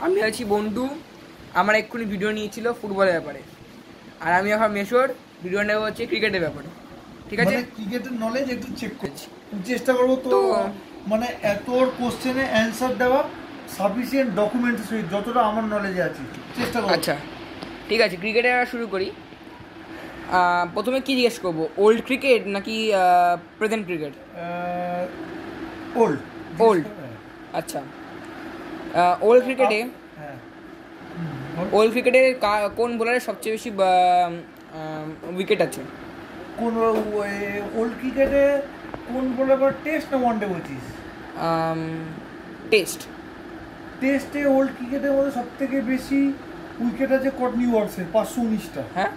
আমি আছি বন্ধু, আমার এক্ষুনি ভিডিও নিয়েছিল ফুটবলের ব্যাপারে, আর আমি এখন মেশোর ভিডিও নেবো হচ্ছে ক্রিকেটের ব্যাপারে। ঠিক আছে, মানে ক্রিকেটের নলেজ একটু চেক করছি, চেষ্টা করবো তো মানে তোর কোশ্চেনে অ্যান্সার দেওয়া সাফিসিয়েন্ট ডকুমেন্টস যতটা আমার নলেজে আছে চেষ্টা করবো। আচ্ছা ঠিক আছে, ক্রিকেটে শুরু করি। প্রথমে কি জিজ্ঞেস করবো, ওল্ড ক্রিকেট নাকি প্রেজেন্ট ক্রিকেট? Old old. আচ্ছা, ওল্ড ক্রিকেটে কোন বোলারের সবচেয়ে বেশি উইকেট আছে? কোন ওল্ড ক্রিকেটে কোন বোলার? টেস্ট না ওয়ানডে বলছিস? টেস্ট। টেস্টে ওল্ড ক্রিকেটের মধ্যে সব থেকে বেশি উইকেট আছে কটনি ওয়ার্ডসের 519টা। হ্যাঁ,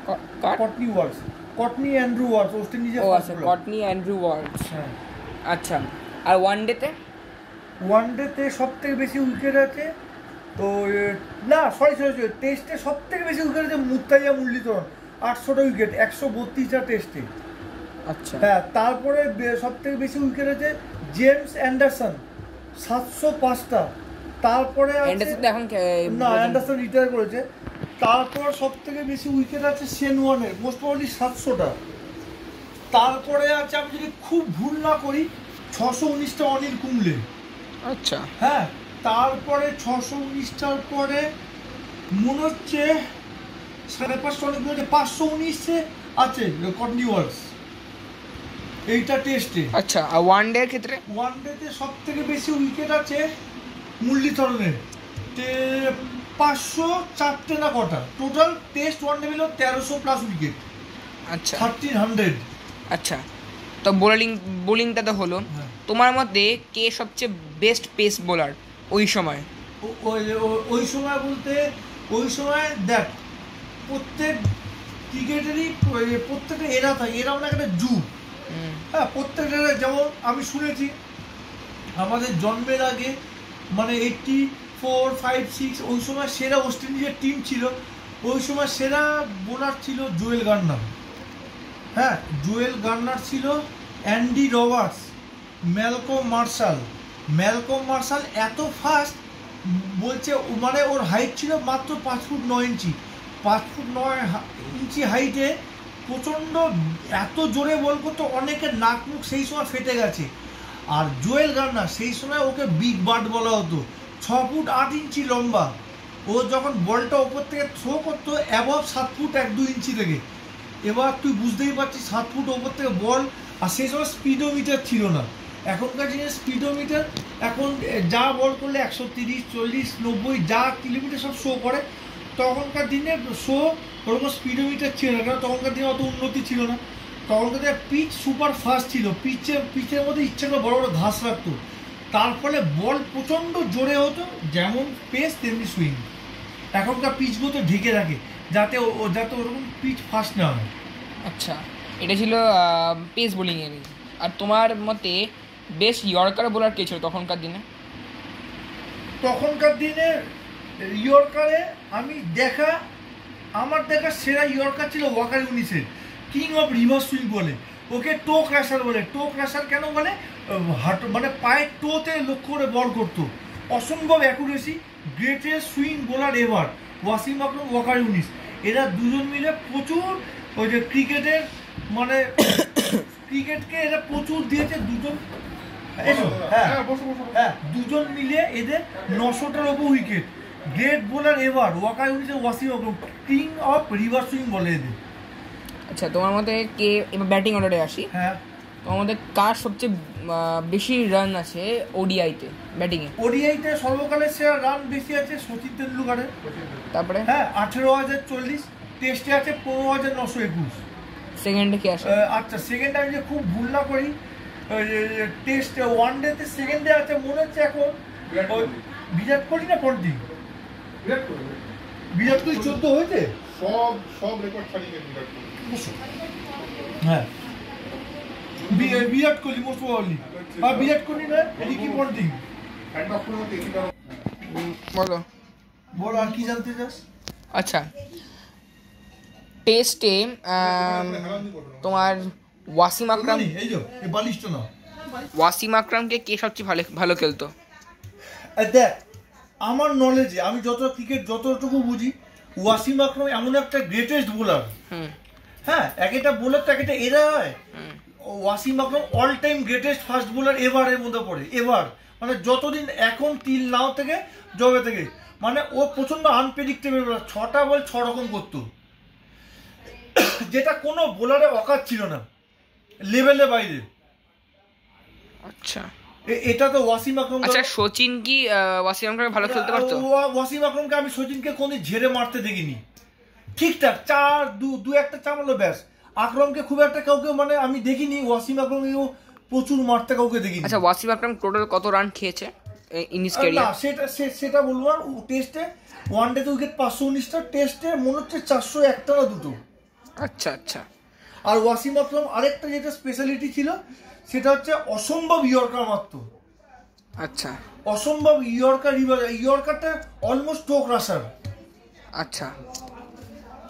কটনি ওয়ার্ডস, কটনি অ্যান্ড্রু ওয়ার্ডস, ওস্ট ইন্ডিজের। ও আচ্ছা, কটনি অ্যান্ড্রু ওয়ার্ডস। হ্যাঁ আচ্ছা, আর ওয়ানডেতে? ওয়ানডেতে সব থেকে বেশি উইকেট আছে তো না সরি, টেস্টে সব থেকে বেশি উইকেট আছে মুত্তাইয়া মুরলীধরন, 800টা উইকেট, 132টা টেস্টে। আচ্ছা হ্যাঁ, তারপরে সব থেকে বেশি উইকেট আছে জেমস অ্যান্ডারসন, 705টা। তারপরে না, অ্যান্ডারসন রিটায়ার করেছে। তারপর সব থেকে বেশি উইকেট আছে শেন ওয়ার্নের, মোস্ট প্রবাবলি 700টা। তারপরে আছে, আমি যদি খুব ভুল না করি, 619টা অনিল কুম্বলে। আচ্ছা হ্যাঁ, তারপরে 619টার পরে মনে হচ্ছে 550 অনেক হচ্ছে, 519 আছে কটনি ওয়ার্ডস, এইটা টেস্টে। আচ্ছা, আর ওয়ানডের ক্ষেত্রে? ওয়ানডেতে সব থেকে বেশি উইকেট আছে মুরলীধরনের, 504টে না কটা টোটাল টেস্ট ওয়ানডে মিলে 1300+ উইকেট। আচ্ছা 1300। আচ্ছা, তো বোলিংটা তো হলো। তোমার মধ্যে কে সবচেয়ে বেস্ট পেস বোলার ওই সময়? ওই সময় বলতে ওই সময় দেখ, প্রত্যেক ক্রিকেটেরই প্রত্যেকটা এরা থাকে, এরা মানে একটা যুগ। হ্যাঁ, প্রত্যেকটা যেমন আমি শুনেছি আমাদের জন্মের আগে মানে 84, 5, 6 ওই সময় সেরা ওয়েস্ট ইন্ডিজের টিম ছিল। ওই সময় সেরা বোলার ছিল জোয়েল গার্নার। হ্যাঁ, জোয়েল গার্নার ছিল, অ্যান্ডি রবার্টস, ম্যালকম মার্শাল এত ফাস্ট বলছে, মানে ওর হাইট ছিল মাত্র 5 ফুট 9 ইঞ্চি। 5 ফুট 9 ইঞ্চি হাইটে প্রচণ্ড এত জোরে বল করতো, অনেকের নাক মুখ সেই সময় ফেটে গেছে। আর জোয়েল গার্নার সেই সময় ওকে বিগ বার্ড বলা হতো, 6 ফুট 8 ইঞ্চি লম্বা। ও যখন বলটা ওপর থেকে থ্রো করতো অ্যাবভ 7 ফুট 1-2 ইঞ্চি থেকে। এবার তুই বুঝতেই পারছিস 7 ফুট ওপর থেকে বল, আর সেই সময় স্পিডোমিটার ছিল না। এখনকার দিনে স্পিডোমিটার, এখন যা বল করলে 130, 40, 90 যা কিলোমিটার সব শো করে। তখনকার দিনে শো ওরকম স্পিডোমিটার ছিল না, কারণ তখনকার দিনে অত উন্নতি ছিল না। তখনকার দিনে পিচ সুপার ফাস্ট ছিল, পিচের মধ্যে ইচ্ছে করে বড় বড় ঘাস রাখতো, তার ফলে বল প্রচণ্ড জোরে হতো, যেমন পেস তেমনি সুইং। এখনকার পিচগুলো তো ঢেকে রাখে যাতে ওরকম পিচ ফাস্ট না হয়। আচ্ছা, এটা ছিল পেস বোলিংয়ের। আর তোমার মতে বেস্ট ইয়র্কার বোলার কে ছিল তখনকার দিনে? তখনকার দিনে ইয়র্কারে আমার দেখা সেরা ইয়র্কার ছিল ওয়াকার ইউনিসের, কিং অফ রিভার্স সুইং বলে। ওকে টো ক্র্যাশার বলে। টো ক্র্যাশার কেন বলে? মানে পায়ের টোতে লক্ষ্য করে বল করতো, অসম্ভব accuracy. Greatest swing bowler ever Wasim Akram, Waqar Younis, এরা দুজন মিলে প্রচুর ওই যে ক্রিকেটের মানে ক্রিকেটকে এরা প্রচুর দিয়েছে। দুজন মিলে এদের 900টার ওপর wicket. Great bowler ever Waqar Younis, Wasim Akram, king of reverse swing বলে এদের। আচ্ছা, তোমার মধ্যে কে, এবার ব্যাটিং অর্ডারে আসি। হ্যাঁ, তোমার মধ্যে কার সবচেয়ে বেশি রান আছে ওডিআইতে ব্যাটিংয়ে? ওডিআইতে সর্বকালের সেরা রান বেশি আছে সচিন তেন্ডুলকারের। তারপরে হ্যাঁ, 18,040। টেস্টে আছে 15,921। সেকেন্ডে কে আসে? আচ্ছা, সেকেন্ডে আমি যে খুব ভুল না করি, টেস্ট ওয়ানডেতে সেকেন্ডে আছে মনে হচ্ছে এখন বিরাট কোহলি না পন্টিং? বিরাট কোহলি 14 হয়েছে, সব রেকর্ড ছাড়িয়ে বিরাট কোহলি। হ্যাঁ, বিরাট কোহলি মোস্ট প্রবাবলি। আর বিরাট কোহলি না, রিকি পন্টিং। বলো আর কি জানতে চাস? আচ্ছা, টেস্টে তোমার ওয়াসিম আকরামকে কে সবচেয়ে ভালো খেলতো? দেখ, আমার নলেজে আমি যতটুকু বুঝি, ওয়াসিম আকরাম এমন একটা গ্রেটেস্ট বোলার, হ্যাঁ এক একটা বোলার তো এক একটা এরা হয়। Wasim Akram all time greatest fast bowler এবারের মধ্যে পড়ে, এবার মানে যতদিন এখন টিল নাও থেকে জবে থেকে, মানে ও প্রচন্ড আনপ্রেডিক্টেবল বোলার। 6টা বল 6 রকম করতো, যেটা কোনো বোলারের অকাত ছিল না, লেভেলের বাইরে। আচ্ছা এটা তো ওয়াসিম আকরাম। আচ্ছা সচিন কি ওয়াসিম আকরামকে ভালো খেলতে পারতো? ওয়াসিম আকরামকে আমি সচিনকে কোনো ঝেড়ে মারতে দেখিনি, ঠিকঠাক দু একটা চামালো ব্যাস। আকরামকে খুব একটা কাউকে মানে আমি দেখিনি, ওয়াসিম আকরামকেও প্রচুর মারতে কাউকে দেখিনি। আচ্ছা ওয়াসিম আকরাম টোটাল কত রান খেয়েছে ইন হিজ ক্যারিয়ার? না সেটা বলবো আর। টেস্টে ওয়ানডেতে উইকেট 519টা, টেস্টে মনে হচ্ছে 401টা না 2টো। আচ্ছা আচ্ছা। আর ওয়াসিম আকরাম আরেকটা যেটা স্পেশালিটি ছিল সেটা হচ্ছে অসম্ভব ইয়র্কার মারতো। আচ্ছা অসম্ভব ইয়র্কারটা অলমোস্ট টোক রাশার। আচ্ছা।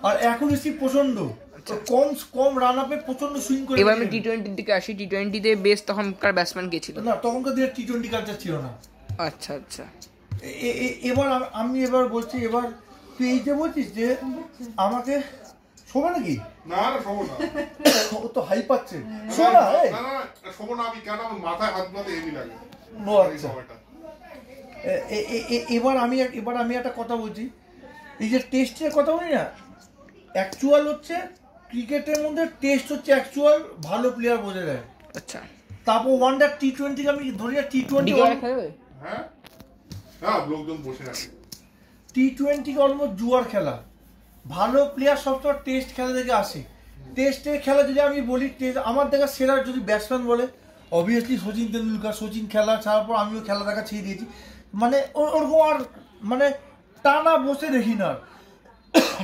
আর অ্যাকুরেসি প্রচন্ড, কম রান আপে প্রচন্ড সুইং করে। এবার আমি টি-20 দিকে আসি। টি-20তে বেশ তখনকার ব্যাটসম্যান কে ছিল? না তখনকার দিনে টি-20 কালচার ছিল না। আচ্ছা আচ্ছা। এবার আমি বলছি, এবার তুই এই যে বলছিস যে আমাকে শোভা নাকি? না না শোবো না, ও তো হাই পাচ্ছে। শোনা শোবো না আমি, কেন আমার মাথায় হাত মাতে হেভি লাগে। নো আচ্ছা। এবার আমি একটা কথা বলছি, এই যে টেস্টের কথা বলি না, অ্যাকচুয়াল হচ্ছে ক্রিকেটের মধ্যে টেস্ট হচ্ছে অ্যাকচুয়াল ভালো প্লেয়ার বোঝা যায়। আচ্ছা তারপর ওয়ানডে টি-20 আমি ধরি না, টি-20 হ্যাঁ হ্যাঁ লোকজন বসে আছে। টি-20 অলমোস্ট জুয়ার খেলা। ভালো প্লেয়ার সবসময় টেস্ট খেলা থেকে আসে। টেস্টের খেলা যদি আমি বলি, আমার দেখা সেরা যদি ব্যাটসম্যান বলে অবভিয়াসলি সচিন তেন্ডুলকার। সচিন খেলা ছাড়ার পর আমিও খেলা দেখা ছেড়ে দিয়েছি, মানে ওরকম আর মানে টানা বসে দেখি না।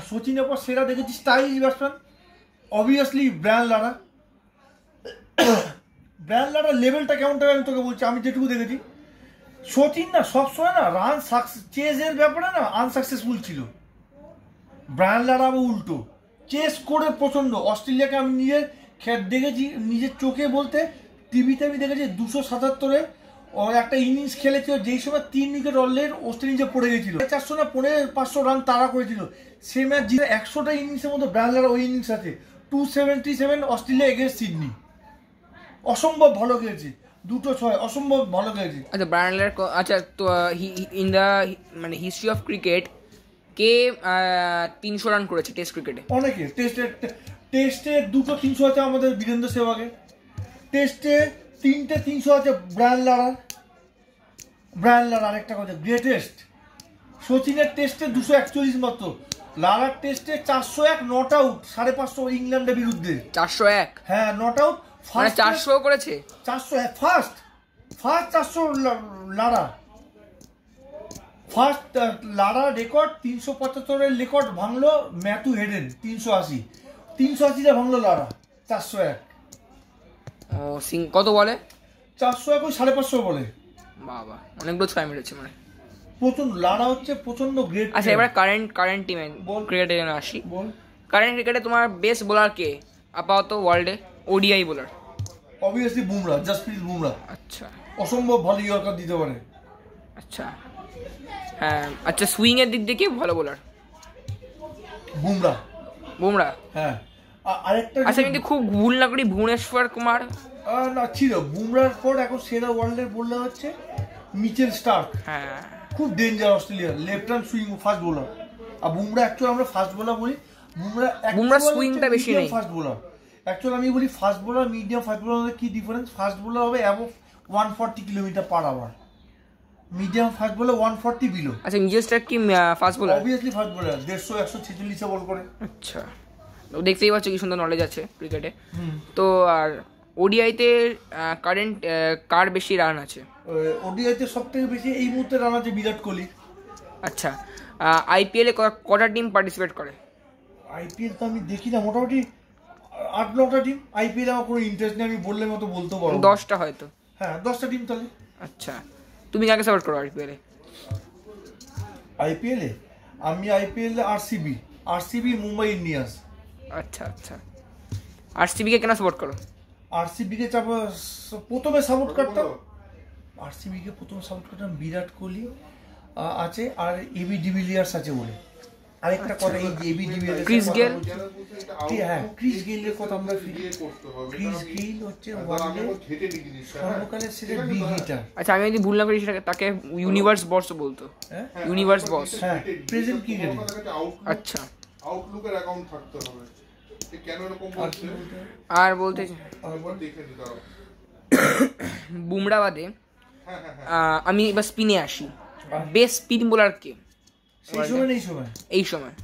সচিনের পর সেরা দেখেছি stylish batsman obviously Brian Lara. Brian লারার লেভেলটা কেমনটা আমি তোকে বলছি, আমি যেটুকু দেখেছি। সচিন না সবসময় না রান চেজের ব্যাপারে না আনসাকসেসফুল ছিল। ব্রায়ান লারা উল্টো চেস করে প্রচন্ড। অস্ট্রেলিয়াকে আমি দেখেছি নিজের চোখে বলতে, টিভিতে আমি দেখেছি 277-এ ও একটা ইনিংস খেলেছিল যেই সময় 3 উইকেট অলরেডি অস্ট্রেলিয়া পড়ে গেছিল। 400 না 500 রান তারা করেছিল। সে ম্যাচ জিতে 100টা ইনিংসের মধ্যে ব্রায়ান লারা ওই ইনিংস আছে 277 অস্ট্রেলিয়া এগেন্স্ট সিডনি। অসম্ভব ভালো খেলেছে, 206 অসম্ভব ভালো খেলেছে। আচ্ছা ব্রায়ান লারা, আচ্ছা তো ইন দা মানে history of cricket K 300 run করেছে টেস্ট ক্রিকেটে? অনেকে। টেস্টে 2টো 300 আছে আমাদের বীরেন্দ্র সেহবাগে, টেস্টে 3টে 300 আছে ব্রায়ান লারা আরেকটা কথা গ্রেটেস্ট। সচিনের টেস্টে 241 মাত্র, লারার টেস্টে 401 নট আউট 550 ইংল্যান্ডের বিরুদ্ধে। 401? হ্যাঁ নট আউট, মানে 400 করেছে। 401 ফার্স্ট 400 লারা ফার্স্ট। লারা রেকর্ড 375-এর রেকর্ড ভাঙলো ম্যাথু হেডেন 380 ভাঙলো লারা 401। ও কত বলে? 401 ওই 550 বলে। বাবা অনেকগুলো ছয় মেরেছে মানে। প্রচন্ড লারা হচ্ছে প্রচন্ড গ্রেট। আচ্ছা এবার কারেন্ট টিমে ক্রিকেটে যেন আসি। কারেন্ট ক্রিকেটে তোমার বেস্ট বোলার কে আপাতত ওয়ার্ল্ডে, ODI bowler? Obviously Bumrah, Jasprit Bumrah. আচ্ছা অসম্ভব ভালো ইয়র্কার দিতে পারে। আচ্ছা হ্যাঁ। আচ্ছা সুইং এর দিক দিয়ে কি ভালো বোলার? বুমরা হ্যাঁ। আরেকটা আচ্ছা কিন্তু খুব ভুল না করি ভুবনেশ্বর কুমার না ছিল বুমরার পর এখন সেরা ওয়ার্ল্ডের বোলার হচ্ছে মিচেল স্টার্ক। হ্যাঁ খুব ডেঞ্জার অস্ট্রেলিয়ার left hand swing fast bowler. আর বুমরা অ্যাকচুয়ালি আমরা ফাস্ট বোলার বলি, বুমরা সুইংটা বেশি নেই ফাস্ট বোলার। অ্যাকচুয়ালি আমি বলি fast bowler medium fast bowler কি ডিফারেন্স? ফাস্ট বোলার হবে above 140 kilometre hour, medium fast bowler 140 below. আচ্ছা মিচেল স্টার্ক কি fast bowler? Obviously fast bowler, 150-146 ball করে। আচ্ছা দেখতেই পাচ্ছ কি সুন্দর নলেজ আছে ক্রিকেটে। তো আর ওডিআইতে কারেন্ট কার বেশি রান আছে? ওডিআইতে সবথেকে বেশি এই মুহূর্তে রান আছে বিরাট কোহলি। আচ্ছা আইপিএলে কটা টিম পার্টিসিপেট করে? আইপিএল তো আমি দেখি না, মোটামুটি 8-9টা টিম। আইপিএল আমার কোনো ইন্টারেস্ট নেই, আমি বললে মতো বলতে পারবো 10টা হয়তো। হ্যাঁ 10টা টিম তাহলে। আচ্ছা তুমি কাকে সাপোর্ট করো আইপিএলে? আমি আইপিএলে আরসিবি মুম্বাই ইন্ডিয়ান্স। আচ্ছা আচ্ছা। আরসিবি কে কেন সাপোর্ট করো? আরসিবি কে প্রথমে সাপোর্ট করতাম বিরাট কোহলি আছে, আর এবি ডিভিলিয়ার্স আছে বলে আরেকটা কথা। এই এবি ডিভিলিয়ার্স, ক্রিস গেল, হ্যাঁ ক্রিস গেইলের কথা আমরা ক্রিস গেইল হচ্ছে ওয়ানডে সর্বকালের সেরা বিগ হিটার। আচ্ছা আমি যদি ভুল না করি সেটাকে তাকে ইউনিভার্স বস বলতো, ইউনিভার্স বস। হ্যাঁ প্রেজেন্ট ক্রিকেটে। আচ্ছা আউটলুকের অ্যাকাউন্ট থাকতে হবে, কেন এরকম বলছে আর বলতে দেখে নি দাঁড়াও। বুমরা বাদে আমি এবার স্পিনে আসি। বেস্ট স্পিন বোলার কে সেই সময় এই সময় এই সময়?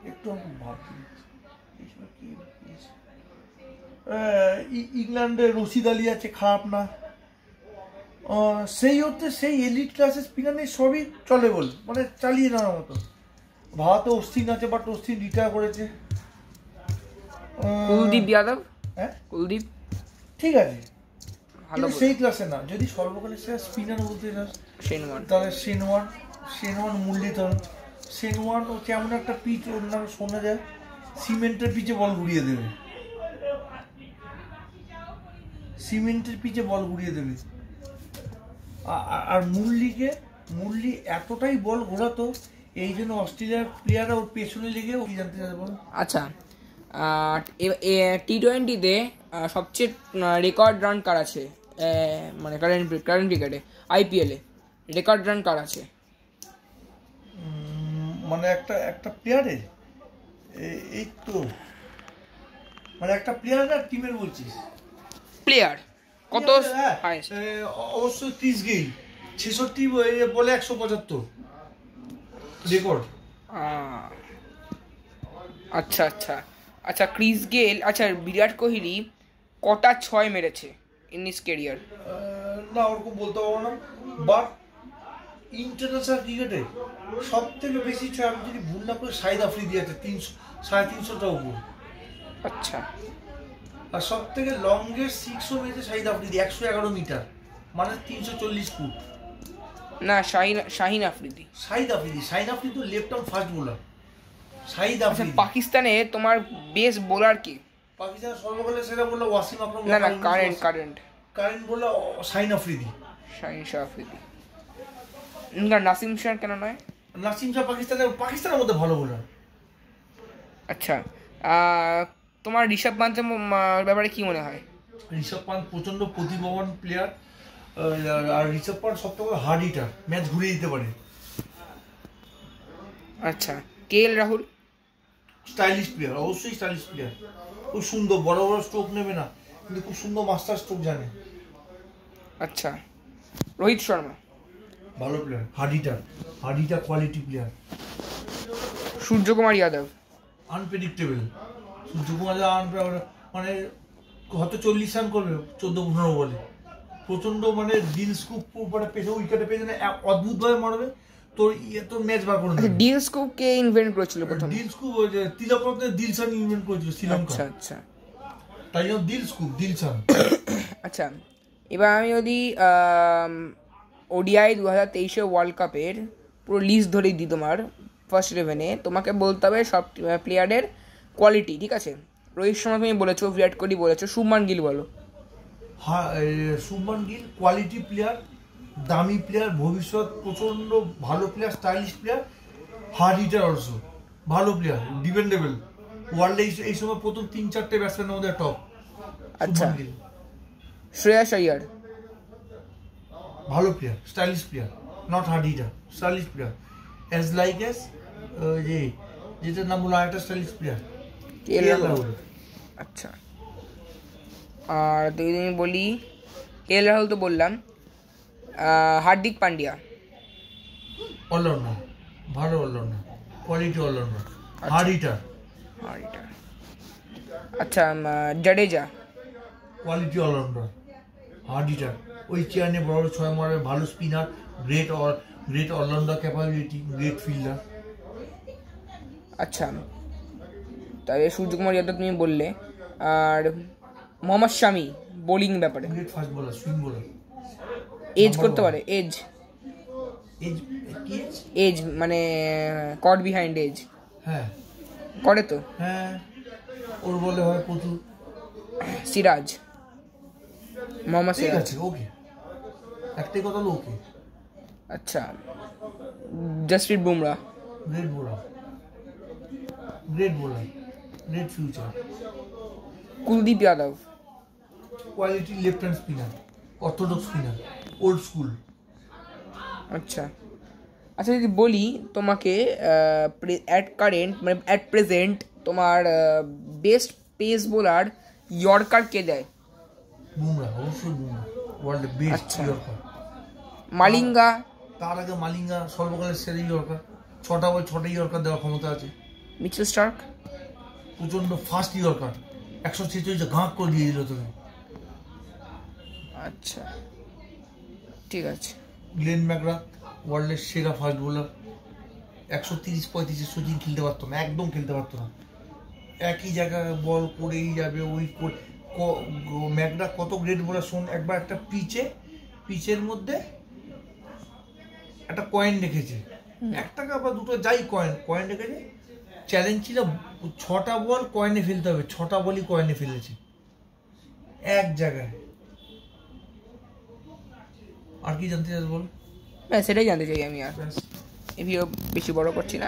একটু ভাবছি ইংল্যান্ডের রশিদ আলী আছে, খারাপ না। সেই অর্থে সেই এলিট ক্লাসের স্পিনার নেই, সবই চলে বল, মানে চালিয়ে নেওয়ার মতো। ভারতে অশ্বিন আছে, বাট অশ্বিন রিটায়ার করেছে। কুলদীপ যাদব, হ্যাঁ কুলদীপ ঠিক আছে, কিন্তু সেই ক্লাসে না। যদি সর্বকালের সেরা স্পিনার বলতে চাস তাহলে সেনওয়ান মুরলীধরন। সেনওয়ান ও কেমন একটা পিচ, ওর নামে শোনা যায় সিমেন্টের পিচে বল ঘুরিয়ে দেবে, সিমেন্টের পিচে বল ঘুরিয়ে দেবে। আর মুরলি এতটাই বল ঘোরাতো, এই জন্য অস্ট্রেলিয়ার প্লেয়াররা ওর পেছনে লেগে ও কি জানতে চাই বল। আচ্ছা টি-20-তে সবচেয়ে রেকর্ড রান কার আছে, মানে কারেন্ট ক্রিকেটে আইপিএলে রেকর্ড রান কার আছে? মানে একটা প্লেয়ারে এই তো, মানে একটা প্লেয়ার না টিমের বলছিস? প্লেয়ার কত? অবশ্যই ক্রিস গেইল 66 বলে 175 রেকর্ড। আচ্ছা আচ্ছা আচ্ছা ক্রিস গেইল। আচ্ছা বিরাট কোহলি কটা 6 মেরেছে ইন হিজ ক্যারিয়ার? না ওরকম বলতে পারবো না, বাট ইন্টারন্যাশনাল ক্রিকেটে সব থেকে বেশি ছয়, আমি যদি ভুল না করে শাহিদ আফ্রিদি আছে 300-350টা উপর। আচ্ছা আর সব থেকে লংগেস্ট 6 মেরেছে শাহিদ আফ্রিদি 111 মিটার, মানে 340 ফুট। না শাহিন আফ্রিদি তো left arm fast bowler Shahid আচ্ছা আফ্রিদি। পাকিস্তানে তোমার বেস্ট বোলার কি? পাকিস্তানের সর্বকালের সেরা বোলার ওয়াসিম আকরাম। না কারেন্ট বোলার শাহিন আফ্রিদি। শাহ আফ্রিদি। না নাসিম শাহ কেন নয়? নাসিম শাহ পাকিস্তানের মধ্যে ভালো বোলার। আচ্ছা তোমার ঋষভ পান্তের ব্যাপারে কি মনে হয়? ঋষভ পান্ত প্রচন্ড প্রতিভাবান প্লেয়ার, আর ঋষভ পান্ত সবথেকে হার্ড হিটার, ম্যাচ ঘুরিয়ে দিতে পারে। আচ্ছা কেএল রাহুল স্টাইলিশ প্লেয়ার, অবশ্যই স্টাইলিশ প্লেয়ার, খুব সুন্দর, বড় বড় স্ট্রোক নেবে না কিন্তু খুব সুন্দর মাস্টার স্ট্রোক জানে। আচ্ছা রোহিত শর্মা ভালো player, hard hitter quality player. Suryakumar Yadav unpredictable. Suryakumar Yadav মানে হয়তো 40 রান করবে 14-15 বলে, প্রচন্ড মানে ডিল স্কুপ পেছনে উইকেটে পেছনে অদ্ভুত ভাবে মারবে, তোর ম্যাচ বার করে দেবে। ডিল স্কুপ কে ইনভেন্ট করেছিল প্রথম? ডিল স্কুপ তিলক রত্নের দিলশান ইনভেন্ট করেছিল শ্রীলঙ্কা। আচ্ছা তাই জন্য দিলশান। আচ্ছা এবার আমি যদি ওডিআই 2023 ওয়ার্ল্ড কাপের পুরো লিস্ট ধরেই দিই তোমার ফার্স্ট 11-এ, তোমাকে বলতে হবে সব প্লেয়ারের কোয়ালিটি, ঠিক আছে? রোহিত শর্মা তুমি বলেছো, বিরাট কোহলি বলেছো, শুভমান গিল বলো। হ্যাঁ শুভমান গিল কোয়ালিটি প্লেয়ার, দামি প্লেয়ার, ভবিষ্যৎ প্রচন্ড ভালো player, stylish player, hard hitter also, ভালো প্লেয়ার, ডিপেন্ডেবল। ওয়ার্ল্ডে এই সময় প্রথম 3-4টে ব্যাটসম্যানের মধ্যে টপ। আচ্ছা শ্রেয়াস আইয়ার ভালো player, stylish player, not hard hitter, stylish player, as like as যেটার নাম বলো আরেকটা স্টাইলিশ প্লেয়ার কেএল রাহুল। আচ্ছা আর যদি আমি বলি কেএল রাহুল তো বললাম, হার্দিক পান্ডিয়া অলরাউন্ডার, ভালো allrounder, quality allrounder, hard hitter. আচ্ছা Jadeja quality allrounder, hard hitter, ওই চেয়ার নিয়ে বড় বড় 6 মারবে, ভালো spinner, great allrounder capability, great fielder. আচ্ছা তাহলে সূর্যকুমার যাদব তুমি বললে, আর মোহাম্মদ শামি বোলিং ব্যাপারে great fast bowler, swing bowler, edge করতে পারে, এজ মানে কট বিহাইন্ড এজ, হ্যাঁ করে তো, হ্যাঁ ওর বলে হয় প্রচুর। সিরাজ, মোহাম্মদ ঠিক সিরাজ। আছে ওকে একটাই কথা হলো ওকে। আচ্ছা, Jasprit Bumrah. Great bowler, great bowler, great future. Kuldeep Yadav. Quality left hand spinner, orthodox spinner, old school. আচ্ছা আচ্ছা, যদি বলি তোমাকে অ্যাট কারেন্ট মানে অ্যাট প্রেজেন্ট তোমার বেস্ট পেস বোলার ইয়র্কার কে দেয়? বুমরা, অবশ্যই বুমরা, ওয়ার্ল্ডের বেস্ট আচ্ছা। ইয়র্কার। মালিঙ্গা। তার আগে মালিঙ্গা সর্বকালের সেরা ইয়র্কার, 6টা বল 6টাই ইয়র্কার দেওয়ার ক্ষমতা আছে। Mitchell Starc. প্রচন্ড ফাস্ট ইয়র্কার, 146 ঘাঁক করে দিয়ে দিল তোকে। আচ্ছা ঠিক আছে। গ্লেন ম্যাকগ্রাথ, ওয়ার্ল্ডের সেরা ফাস্ট বোলার, 130-35 সচিন খেলতে পারতো না, একদম খেলতে পারতো না। একই জায়গায় বল করেই যাবে, ওই ম্যাকগ্রাথ কত গ্রেট বোলার শোন। একবার একটা পিচের মধ্যে একটা কয়েন রেখেছে, 1 টাকা বা 2 যাই কয়েন রেখেছে। চ্যালেঞ্জ ছিল 6টা বল কয়েনে ফেলতে হবে, 6টা বলই কয়েনে ফেলেছে এক জায়গায়। আর কি জানতে চাস বল? হ্যাঁ সেটাই জানতে চাই আমি। আর ব্যাস। এই ভিডিও বেশি বড় করছি না।